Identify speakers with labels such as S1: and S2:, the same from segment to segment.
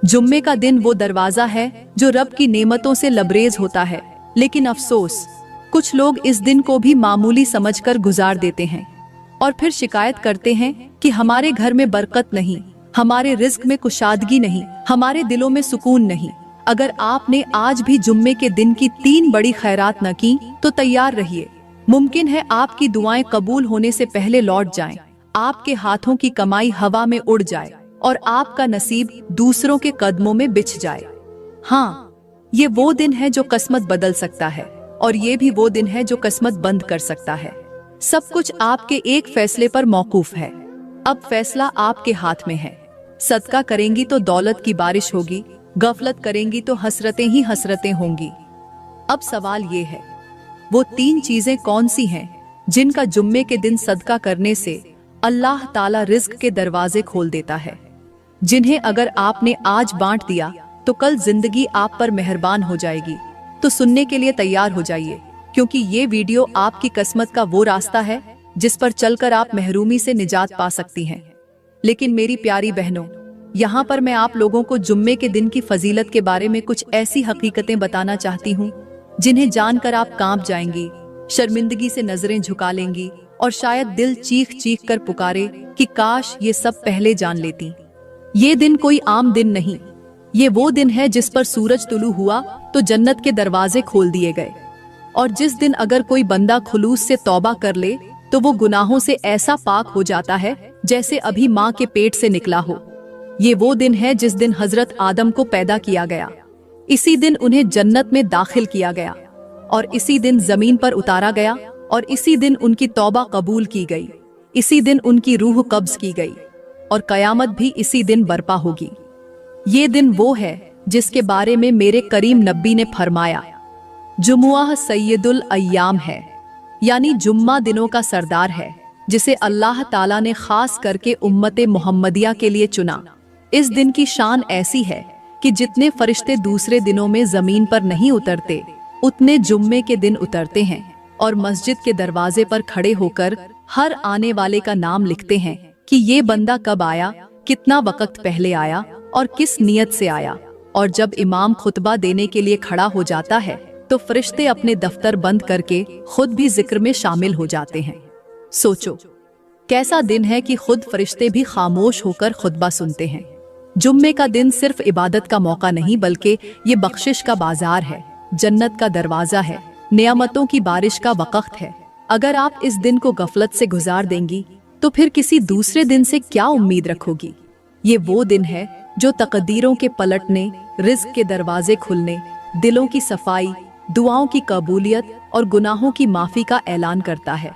S1: जुम्मे का दिन वो दरवाजा है जो रब की नेमतों से लबरेज होता है, लेकिन अफसोस कुछ लोग इस दिन को भी मामूली समझकर गुजार देते हैं और फिर शिकायत करते हैं कि हमारे घर में बरकत नहीं, हमारे रिज्क में कुशादगी नहीं, हमारे दिलों में सुकून नहीं। अगर आपने आज भी जुम्मे के दिन की 3 बड़ी खैरात न की तो तैयार रहिए, मुमकिन है आपकी दुआएं कबूल होने से पहले लौट जाएं, आपके हाथों की कमाई हवा में उड़ जाए और आपका नसीब दूसरों के कदमों में बिछ जाए। हाँ, ये वो दिन है जो किस्मत बदल सकता है और ये भी वो दिन है जो किस्मत बंद कर सकता है। सब कुछ आपके एक फैसले पर मौकूफ है। अब फैसला आपके हाथ में है। सदका करेंगी तो दौलत की बारिश होगी, गफलत करेंगी तो हसरतें ही हसरतें होंगी। अब सवाल ये है, वो 3 चीजें कौन सी हैं जिनका जुम्मे के दिन सदका करने से अल्लाह ताला रिज्क के दरवाजे खोल देता है, जिन्हें अगर आपने आज बांट दिया तो कल जिंदगी आप पर मेहरबान हो जाएगी। तो सुनने के लिए तैयार हो जाइए, क्योंकि ये वीडियो आपकी किस्मत का वो रास्ता है जिस पर चलकर आप महरूमी से निजात पा सकती हैं। लेकिन मेरी प्यारी बहनों, यहाँ पर मैं आप लोगों को जुम्मे के दिन की फजीलत के बारे में कुछ ऐसी हकीकतें बताना चाहती हूँ जिन्हें जानकर आप कांप जाएंगी, शर्मिंदगी से नजरें झुका लेंगी और शायद दिल चीख चीख कर पुकारे कि काश ये सब पहले जान लेती। ये दिन कोई आम दिन नहीं, ये वो दिन है जिस पर सूरज तुलू हुआ तो जन्नत के दरवाजे खोल दिए गए, और जिस दिन अगर कोई बंदा खुलूस से तौबा कर ले तो वो गुनाहों से ऐसा पाक हो जाता है जैसे अभी माँ के पेट से निकला हो। ये वो दिन है जिस दिन हजरत आदम को पैदा किया गया, इसी दिन उन्हें जन्नत में दाखिल किया गया और इसी दिन जमीन पर उतारा गया और इसी दिन उनकी तौबा कबूल की गई, इसी दिन उनकी रूह कब्ज की गई और कयामत भी इसी दिन बर्पा होगी। ये दिन वो है जिसके बारे में मेरे करीम नबी ने फरमाया, जुमुआ सैयदुल अय्याम है, यानी जुम्मा दिनों का सरदार है जिसे अल्लाह ताला ने खास करके उम्मते मोहम्मदिया के लिए चुना। इस दिन की शान ऐसी है कि जितने फरिश्ते दूसरे दिनों में जमीन पर नहीं उतरते, उतने जुम्मे के दिन उतरते हैं और मस्जिद के दरवाजे पर खड़े होकर हर आने वाले का नाम लिखते हैं कि ये बंदा कब आया, कितना वक्त पहले आया और किस नियत से आया। और जब इमाम खुतबा देने के लिए खड़ा हो जाता है तो फरिश्ते अपने दफ्तर बंद करके खुद भी जिक्र में शामिल हो जाते हैं। सोचो, कैसा दिन है कि खुद फरिश्ते भी खामोश होकर खुतबा सुनते हैं। जुम्मे का दिन सिर्फ इबादत का मौका नहीं, बल्कि ये बख्शिश का बाजार है, जन्नत का दरवाजा है, नियामतों की बारिश का वक्त है। अगर आप इस दिन को गफलत से गुजार देंगी तो फिर किसी दूसरे दिन से क्या उम्मीद रखोगी। ये वो दिन है जो तकदीरों के पलटने, रिज्क के दरवाजे खुलने, दिलों की सफाई, दुआओं की कबूलियत और गुनाहों की माफी का ऐलान करता है।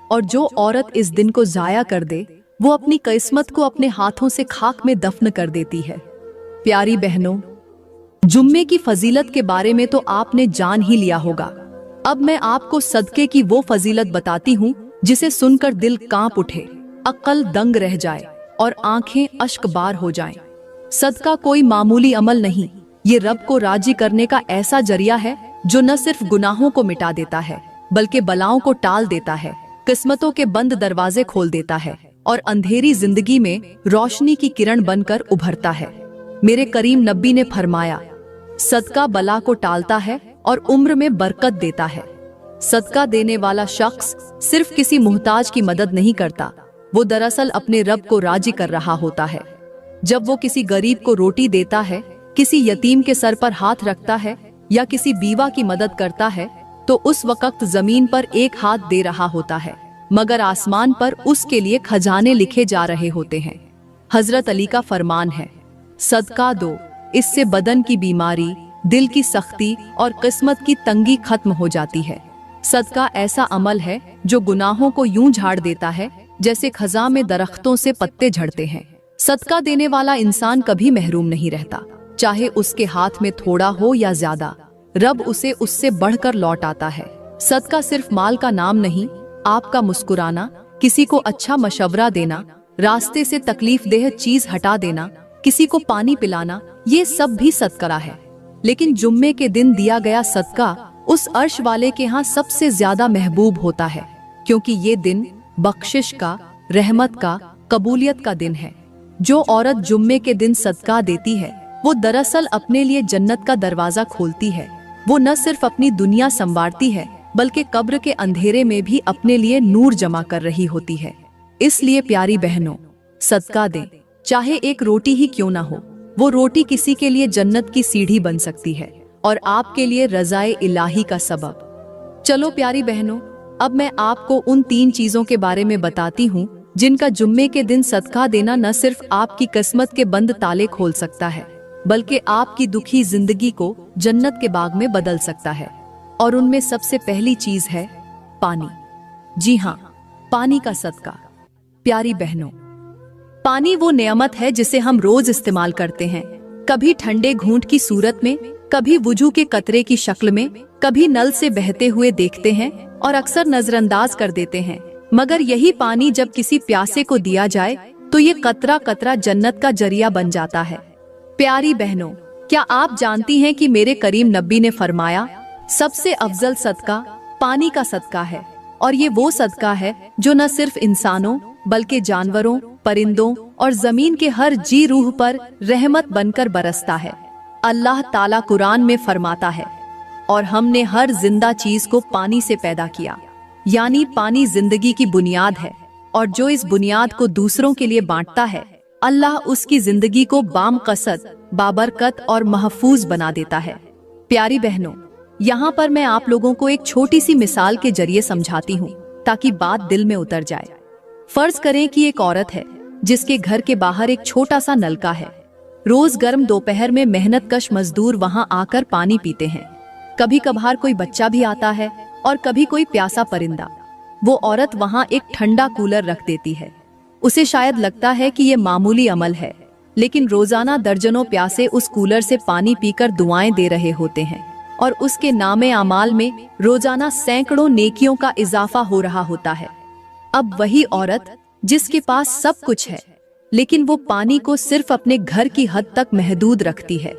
S1: और जो औरत इस दिन को जाया कर दे वो अपनी किस्मत को अपने हाथों से खाक में दफन कर देती है। प्यारी बहनों, जुम्मे की फजीलत के बारे में तो आपने जान ही लिया होगा। अब मैं आपको सदके की वो फजीलत बताती हूँ जिसे सुनकर दिल कांप उठे, अक्ल दंग रह जाए और आंखें अश्कबार हो जाएं। सदका कोई मामूली अमल नहीं, ये रब को राजी करने का ऐसा जरिया है जो न सिर्फ गुनाहों को मिटा देता है बल्कि बलाओं को टाल देता है, किस्मतों के बंद दरवाजे खोल देता है और अंधेरी जिंदगी में रोशनी की किरण बनकर उभरता है। मेरे करीम नबी ने फरमाया, सदका बला को टालता है और उम्र में बरकत देता है। सदका देने वाला शख्स सिर्फ किसी मुहताज की मदद नहीं करता, वो दरअसल अपने रब को राजी कर रहा होता है। जब वो किसी गरीब को रोटी देता है, किसी यतीम के सर पर हाथ रखता है या किसी बीवा की मदद करता है तो उस वक्त जमीन पर एक हाथ दे रहा होता है, मगर आसमान पर उसके लिए खजाने लिखे जा रहे होते हैं। हजरत अली का फरमान है, सदका दो, इससे बदन की बीमारी, दिल की सख्ती और किस्मत की तंगी खत्म हो जाती है। सदका ऐसा अमल है जो गुनाहों को यूं झाड़ देता है जैसे खजा में दरख्तों से पत्ते झड़ते हैं। सदका देने वाला इंसान कभी महरूम नहीं रहता, चाहे उसके हाथ में थोड़ा हो या ज्यादा, रब उसे उससे बढ़कर लौट आता है। सदका सिर्फ माल का नाम नहीं, आपका मुस्कुराना, किसी को अच्छा मशवरा देना, रास्ते से तकलीफदेह चीज हटा देना, किसी को पानी पिलाना, ये सब भी सदका है। लेकिन जुम्मे के दिन दिया गया सदका उस अर्श वाले के यहाँ सबसे ज्यादा महबूब होता है, क्योंकि ये दिन बख्शिश का, रहमत का, कबूलियत का दिन है। जो औरत जुम्मे के दिन सदका देती है वो दरअसल अपने लिए जन्नत का दरवाजा खोलती है। वो न सिर्फ अपनी दुनिया संवारती है बल्कि कब्र के अंधेरे में भी अपने लिए नूर जमा कर रही होती है। इसलिए प्यारी बहनों, सदका दें, चाहे एक रोटी ही क्यों ना हो। वो रोटी किसी के लिए जन्नत की सीढ़ी बन सकती है और आपके लिए रज़ाए इलाही का सबब। चलो प्यारी बहनों, अब मैं आपको उन 3 चीजों के बारे में बताती हूँ जिनका जुम्मे के दिन सदका देना न सिर्फ आपकी किस्मत के बंद ताले खोल सकता है बल्कि आपकी दुखी जिंदगी को जन्नत के बाग में बदल सकता है। और उनमें सबसे पहली चीज है पानी। जी हाँ, पानी का सदका। प्यारी बहनों, पानी वो नेमत है जिसे हम रोज इस्तेमाल करते हैं, कभी ठंडे घूंट की सूरत में, कभी वुजू के कतरे की शक्ल में, कभी नल से बहते हुए देखते हैं और अक्सर नजरअंदाज कर देते हैं। मगर यही पानी जब किसी प्यासे को दिया जाए तो ये कतरा कतरा जन्नत का जरिया बन जाता है। प्यारी बहनों, क्या आप जानती हैं कि मेरे करीम नबी ने फरमाया, सबसे अफजल सदका पानी का सदका है। और ये वो सदका है जो न सिर्फ इंसानों बल्कि जानवरों, परिंदों और जमीन के हर जी रूह पर रहमत बनकर बरसता है। अल्लाह ताला कुरान में फरमाता है, और हमने हर जिंदा चीज को पानी से पैदा किया। यानी पानी जिंदगी की बुनियाद है और जो इस बुनियाद को दूसरों के लिए बांटता है, अल्लाह उसकी जिंदगी को बामकसद, बाबरकत और महफूज बना देता है। प्यारी बहनों, यहाँ पर मैं आप लोगों को एक छोटी सी मिसाल के जरिए समझाती हूँ ताकि बात दिल में उतर जाए। फर्ज करें कि एक औरत है जिसके घर के बाहर एक छोटा सा नलका है। रोज गर्म दोपहर में मेहनतकश मजदूर वहाँ आकर पानी पीते हैं। कभी कभार कोई बच्चा भी आता है और कभी कोई प्यासा परिंदा। वो औरत वहाँ एक ठंडा कूलर रख देती है। उसे शायद लगता है कि ये मामूली अमल है, लेकिन रोजाना दर्जनों प्यासे उस कूलर से पानी पीकर दुआएं दे रहे होते हैं और उसके नामे अमाल में रोजाना सैकड़ों नेकियों का इजाफा हो रहा होता है। अब वही औरत जिसके पास सब कुछ है, लेकिन वो पानी को सिर्फ अपने घर की हद तक महदूद रखती है।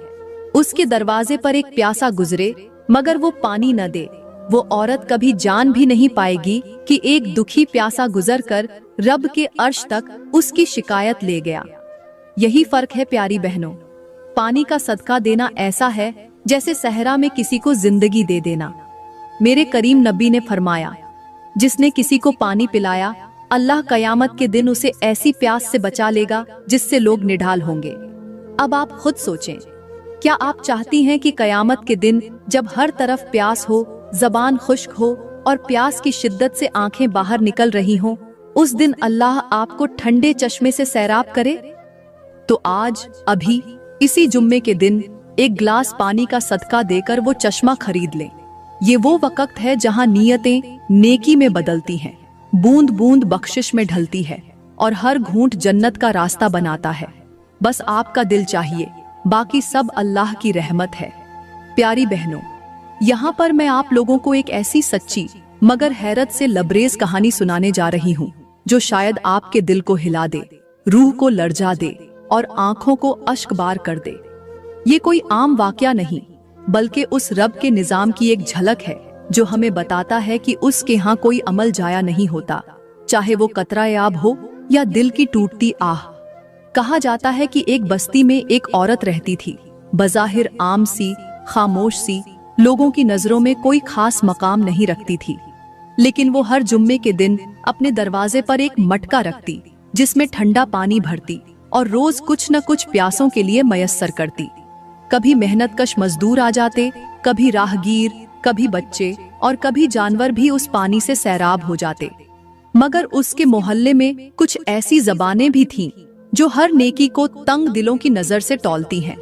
S1: उसके दरवाजे पर एक प्यासा गुजरे मगर वो पानी न दे, वो औरत कभी जान भी नहीं पाएगी कि एक दुखी प्यासा गुजरकर रब के अर्श तक उसकी शिकायत ले गया। यही फर्क है प्यारी बहनों। पानी का सदका देना ऐसा है जैसे सहरा में किसी को जिंदगी दे देना। मेरे करीम नबी ने फरमाया, जिसने किसी को पानी पिलाया, अल्लाह कयामत के दिन उसे ऐसी प्यास से बचा लेगा जिससे लोग निढाल होंगे। अब आप खुद सोचें, क्या आप चाहती हैं कि कयामत के दिन जब हर तरफ प्यास हो, जबान खुश्क हो और प्यास की शिद्दत से आंखें बाहर निकल रही हों, उस दिन अल्लाह आपको ठंडे चश्मे से सैराब करे? तो आज अभी इसी जुम्मे के दिन एक गिलास पानी का सदका देकर वो चश्मा खरीद लें। ये वो वक्त है जहां नियतें नेकी में बदलती हैं, बूंद बूंद बख्शिश में ढलती है और हर घूंट जन्नत का रास्ता बनाता है। बस आपका दिल चाहिए, बाकी सब अल्लाह की रहमत है। प्यारी बहनों, यहाँ पर मैं आप लोगों को एक ऐसी सच्ची मगर हैरत से लबरेज कहानी सुनाने जा रही हूँ जो शायद आपके दिल को हिला दे, रूह को लर्जा दे और आंखों को अश्कबार कर दे। ये कोई आम वाकया नहीं, बल्कि उस रब के निजाम की एक झलक है जो हमें बताता है कि उसके यहाँ कोई अमल जाया नहीं होता, चाहे वो कतरा आब हो या दिल की टूटती आह। कहा जाता है कि एक बस्ती में एक औरत रहती थी, बज़ाहिर आम सी, खामोश सी, लोगों की नजरों में कोई खास मकाम नहीं रखती थी, लेकिन वो हर जुम्मे के दिन अपने दरवाजे पर एक मटका रखती जिसमें ठंडा पानी भरती और रोज कुछ न कुछ प्यासों के लिए मयस्सर करती। कभी मेहनतकश मजदूर आ जाते, कभी राहगीर, कभी बच्चे और कभी जानवर भी उस पानी से सैराब हो जाते। मगर उसके मोहल्ले में कुछ ऐसी ज़बानें भी थीं जो हर नेकी को तंग दिलों की नजर से तौलती हैं।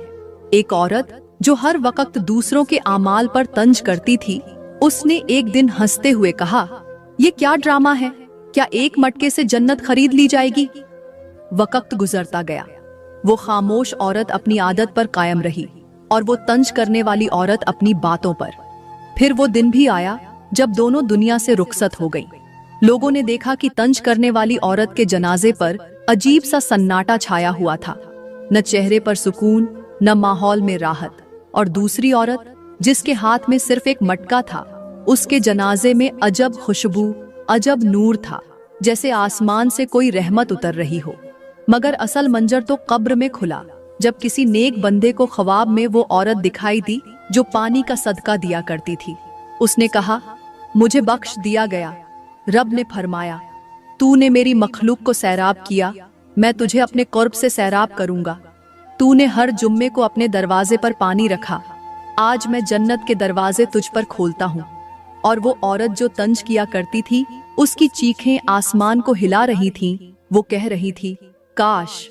S1: एक औरत जो हर वक्त दूसरों के आमाल पर तंज करती थी, उसने एक दिन हंसते हुए कहा, ये क्या ड्रामा है? क्या एक मटके से जन्नत खरीद ली जाएगी? वक्त गुजरता गया, वो खामोश औरत अपनी आदत पर कायम रही और वो तंज करने वाली औरत अपनी बातों पर। फिर वो दिन भी आया जब दोनों दुनिया से रुखसत हो गई। लोगों ने देखा कि तंज करने वाली औरत के जनाजे पर अजीब सा सन्नाटा छाया हुआ था, न चेहरे पर सुकून, न माहौल में राहत। और दूसरी औरत जिसके हाथ में सिर्फ एक मटका था, उसके जनाजे में अजब खुशबू, अजब नूर था, जैसे आसमान से कोई रहमत उतर रही हो। मगर असल मंजर तो कब्र में खुला। जब किसी नेक बंदे को ख्वाब में वो औरत दिखाई दी जो पानी का सदका दिया करती थी। उसने कहा, मुझे बख्श दिया गया। रब ने फरमाया, तूने मेरी मखलूक को सैराब किया, मैं तुझे अपने कुर्ब से सैराब करूंगा। तूने हर जुम्मे को अपने दरवाजे पर पानी रखा, आज मैं जन्नत के दरवाजे तुझ पर खोलता हूँ। और वो औरत जो तंज किया करती थी, उसकी चीखें आसमान को हिला रही थीं। वो कह रही थी, काश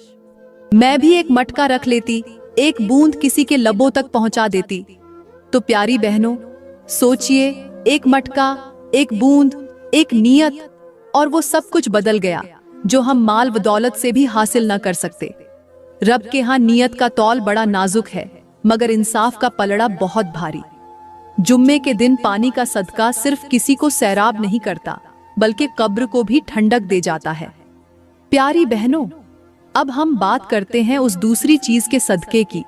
S1: मैं भी एक मटका रख लेती, एक बूंद किसी के लबों तक पहुंचा देती। तो प्यारी बहनों, सोचिए, एक मटका, एक बूंद, एक नियत, और वो सब कुछ बदल गया जो हम माल व दौलत से भी हासिल न कर सकते। रब के यहाँ नियत का तौल बड़ा नाजुक है, मगर इंसाफ का पलड़ा बहुत भारी। जुम्मे के दिन पानी का सदका सिर्फ किसी को सैराब नहीं करता, बल्कि कब्र को भी ठंडक दे जाता है। प्यारी बहनों, अब हम बात करते हैं उस दूसरी चीज के सदके की,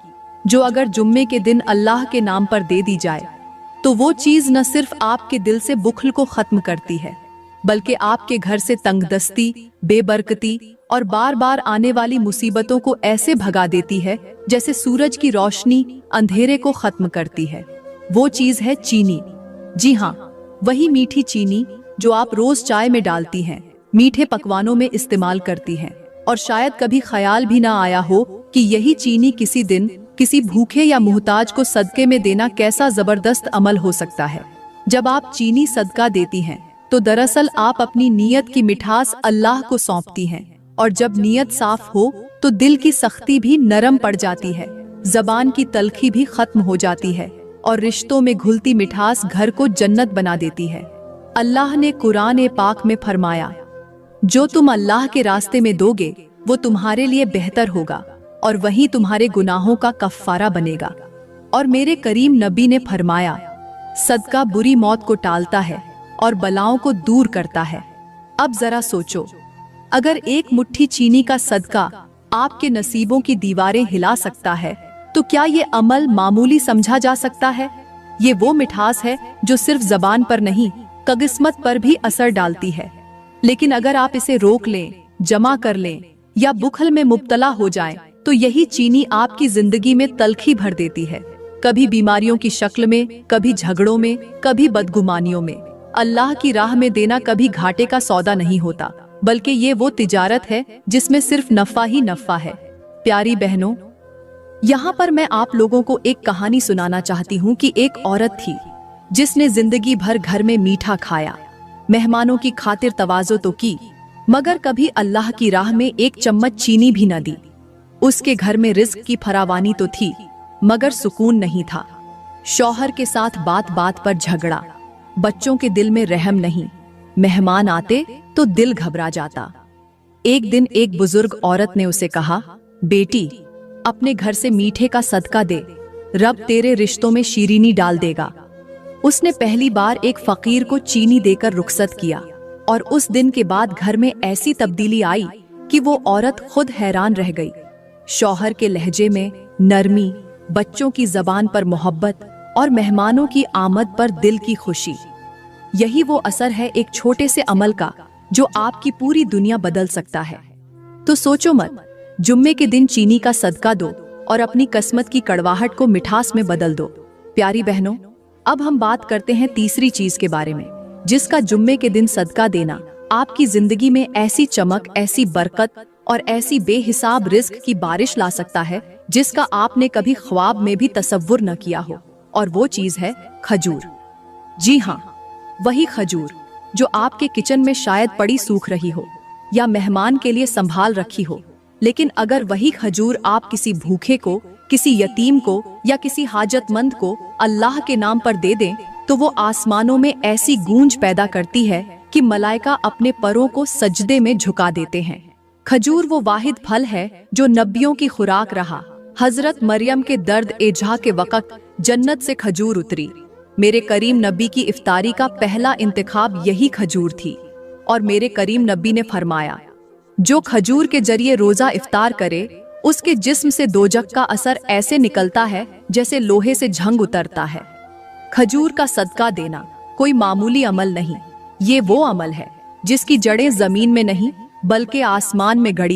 S1: जो अगर जुम्मे के दिन अल्लाह के नाम पर दे दी जाए तो वो चीज न सिर्फ आपके दिल से बुखल को खत्म करती है, बल्कि आपके घर से तंगदस्ती, बेबरकती और बार बार आने वाली मुसीबतों को ऐसे भगा देती है जैसे सूरज की रोशनी अंधेरे को खत्म करती है। वो चीज है चीनी। जी हाँ, वही मीठी चीनी जो आप रोज चाय में डालती हैं, मीठे पकवानों में इस्तेमाल करती हैं, और शायद कभी ख्याल भी ना आया हो कि यही चीनी किसी दिन किसी भूखे या मुहताज को सदके में देना कैसा जबरदस्त अमल हो सकता है। जब आप चीनी सदका देती हैं तो दरअसल आप अपनी नीयत की मिठास अल्लाह को सौंपती हैं, और जब नीयत साफ हो तो दिल की सख्ती भी नरम पड़ जाती है, जबान की तलखी भी खत्म हो जाती है, और रिश्तों में घुलती मिठास घर को जन्नत बना देती है। अल्लाह ने कुरान पाक में फरमाया, जो तुम अल्लाह के रास्ते में दोगे वो तुम्हारे लिए बेहतर होगा, और वही तुम्हारे गुनाहों का कफ्फारा बनेगा। और मेरे करीम नबी ने फरमाया, सदका बुरी मौत को टालता है और बलाओं को दूर करता है। अब जरा सोचो, अगर एक मुट्ठी चीनी का सदका आपके नसीबों की दीवारें हिला सकता है, तो क्या ये अमल मामूली समझा जा सकता है? ये वो मिठास है जो सिर्फ जबान पर नहीं, किस्मत पर भी असर डालती है। लेकिन अगर आप इसे रोक लें, जमा कर लें या बुखल में मुब्तला हो जाएं, तो यही चीनी आपकी जिंदगी में तलखी भर देती है, कभी बीमारियों की शक्ल में, कभी झगड़ों में, कभी बदगुमानियों में। अल्लाह की राह में देना कभी घाटे का सौदा नहीं होता, बल्कि ये वो तिजारत है जिसमें सिर्फ नफा ही नफा है। प्यारी बहनों, यहाँ पर मैं आप लोगों को एक कहानी सुनाना चाहती हूँ कि एक औरत थी जिसने जिंदगी भर घर में मीठा खाया, मेहमानों की खातिर तवाज़ो तो की, मगर कभी अल्लाह की राह में एक चम्मच चीनी भी न दी। उसके घर में रिज्क की फरावानी तो थी, मगर सुकून नहीं था। शौहर के साथ बात बात पर झगड़ा, बच्चों के दिल में रहम नहीं, मेहमान आते तो दिल घबरा जाता। एक दिन एक बुजुर्ग औरत ने उसे कहा, बेटी, अपने घर से मीठे का सदका दे, रब तेरे रिश्तों में शीरीनी डाल देगा। उसने पहली बार एक फकीर को चीनी देकर रुखसत किया, और उस दिन के बाद घर में ऐसी तब्दीली आई कि वो औरत खुद हैरान रह गई। शौहर के लहजे में नरमी, बच्चों की जबान पर मोहब्बत और मेहमानों की आमद पर दिल की खुशी। यही वो असर है एक छोटे से अमल का जो आपकी पूरी दुनिया बदल सकता है। तो सोचो मत, जुम्मे के दिन चीनी का सदका दो और अपनी किस्मत की कड़वाहट को मिठास में बदल दो। प्यारी बहनों, अब हम बात करते हैं तीसरी चीज के बारे में, जिसका जुम्मे के दिन सदका देना आपकी जिंदगी में ऐसी चमक, ऐसी बरकत और ऐसी बेहिसाब रिस्क की बारिश ला सकता है जिसका आपने कभी ख्वाब में भी तसव्वुर न किया हो। और वो चीज है खजूर। जी हाँ, वही खजूर जो आपके किचन में शायद पड़ी सूख रही हो या मेहमान के लिए संभाल रखी हो, लेकिन अगर वही खजूर आप किसी भूखे को, किसी यतीम को या किसी हाजतमंद को अल्लाह के नाम पर दे दें, तो वो आसमानों में ऐसी गूंज पैदा करती है कि मलाइका अपने परों को सजदे में झुका देते हैं। खजूर वो वाहिद फल है जो नबियों की खुराक रहा। हजरत मरियम के दर्द एजा के वक़्त जन्नत से खजूर उतरी। मेरे करीम नबी की इफ्तारी का पहला इंतखाब यही खजूर थी, और मेरे करीम नबी ने फरमाया, जो खजूर के जरिए रोजा इफ्तार करे उसके जिस्म से दोजक का असर ऐसे निकलता है जैसे लोहे से झंग उतरता है। खजूर का सदका देना कोई मामूली अमल नहीं, ये वो अमल है जिसकी जड़ें जमीन में नहीं बल्कि आसमान में गड़ी